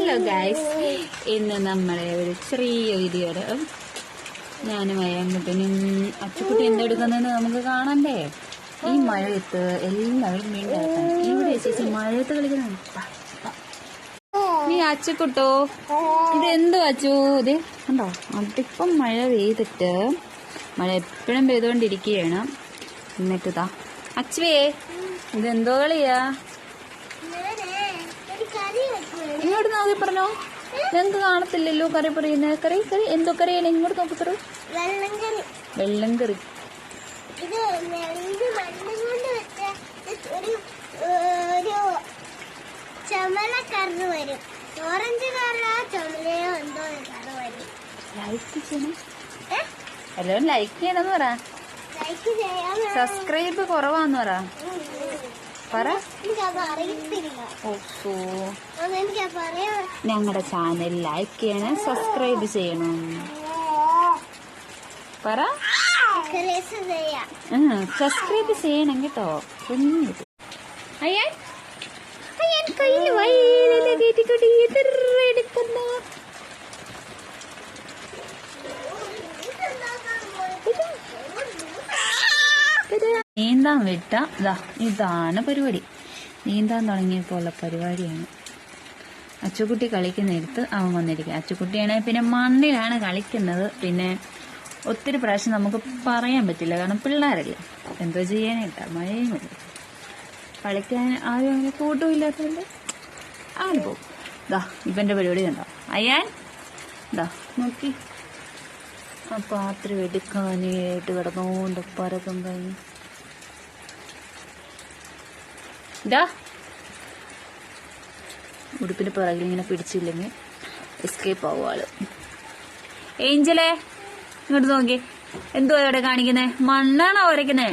Hello guys, ഇന്ന് നമ്മളെ ഒരു ചെറിയ വീഡിയോയുടെ ഞാനും അയ്യാൻകുട്ടനും അച്ചുക്കുട്ടി എന്തെടുക്കുന്നതെന്ന് നമുക്ക് കാണണ്ടേ. ഈ മഴയത്ത് എല്ലാവരും വീണ്ടാക്കാൻ ഇവിടെ ചേച്ചി മഴയത്ത് കളിക്കുന്നതാണ്. നീ അച്ചുക്കുട്ടോ, ഇതെന്തോ അച്ചു? ഇത് കണ്ടോ, അതിപ്പം മഴ പെയ്തിട്ട് മഴ എപ്പോഴും പെയ്തുകൊണ്ടിരിക്കുകയാണ്. എന്നിട്ടാ അച്ചുവേ, ഇതെന്തോ കളിയാ? ഇങ്ങോട്ട് നോക്കി പറഞ്ഞോ, ഞങ്ങക്ക് കാണത്തില്ലല്ലോ കറി പറയുന്നത്. കറി കറി എന്തോ കറിയാണ്? ഇങ്ങോട്ട് നോക്കി പറ. വെള്ളം കറി. ലൈക്ക് ചെയ്യണം, എല്ലാവരും ലൈക്ക് ചെയ്യണമെന്ന് പറ. സബ്സ്ക്രൈബ് കുറവാന്ന് പറ. ഞങ്ങളുടെ ചാനൽ ലൈക്ക് ചെയ്യണം, സബ്സ്ക്രൈബ് ചെയ്യണം. പറ, സബ്സ്ക്രൈബ് ചെയ്യണം കേട്ടോ. അയ്യാൻ അയ്യാൻ കയ്യിൽ വയലിലെ കയറ്റിക്കൊട്ടി എതിരെടുക്കുന്നു. നീന്താൻ വിട്ട ഇതാണ് പരിപാടി. നീന്താൻ തുടങ്ങിയപ്പോൾ ഉള്ള പരിപാടിയാണ്. അച്ചുക്കുട്ടി കളിക്കുന്നിടത്ത് അവൻ വന്നിരിക്കുക. അച്ചുക്കുട്ടിയാണെങ്കിൽ പിന്നെ മണ്ണിലാണ് കളിക്കുന്നത്. പിന്നെ ഒത്തിരി പ്രാവശ്യം നമുക്ക് പറയാൻ പറ്റില്ല, കാരണം പിള്ളേരല്ലേ, എന്തോ ചെയ്യാനായിട്ടാ, മഴയും കളിക്കാൻ ആരും അങ്ങനെ കൂട്ടുമില്ലാത്തതുകൊണ്ട് അങ്ങനെ പോകും. ഇവന്റെ പരിപാടി കണ്ടോ അയ്യാൻ? നോക്കി ആ പാത്രം എടുക്കാനായിട്ട് കിടന്നുകൊണ്ട് പരക്കം കഴിഞ്ഞു. ഉടുപ്പിന്റെ പിറകിൽ ഇങ്ങനെ പിടിച്ചില്ലെങ്കിൽ എസ്കേപ്പ് ആവും ആള്. ഏഞ്ചലേ, ഇങ്ങോട്ട് നോക്കി, എന്തോ ഇവിടെ കാണിക്കുന്നേ? മണ്ണാണോ വരയ്ക്കുന്നേ?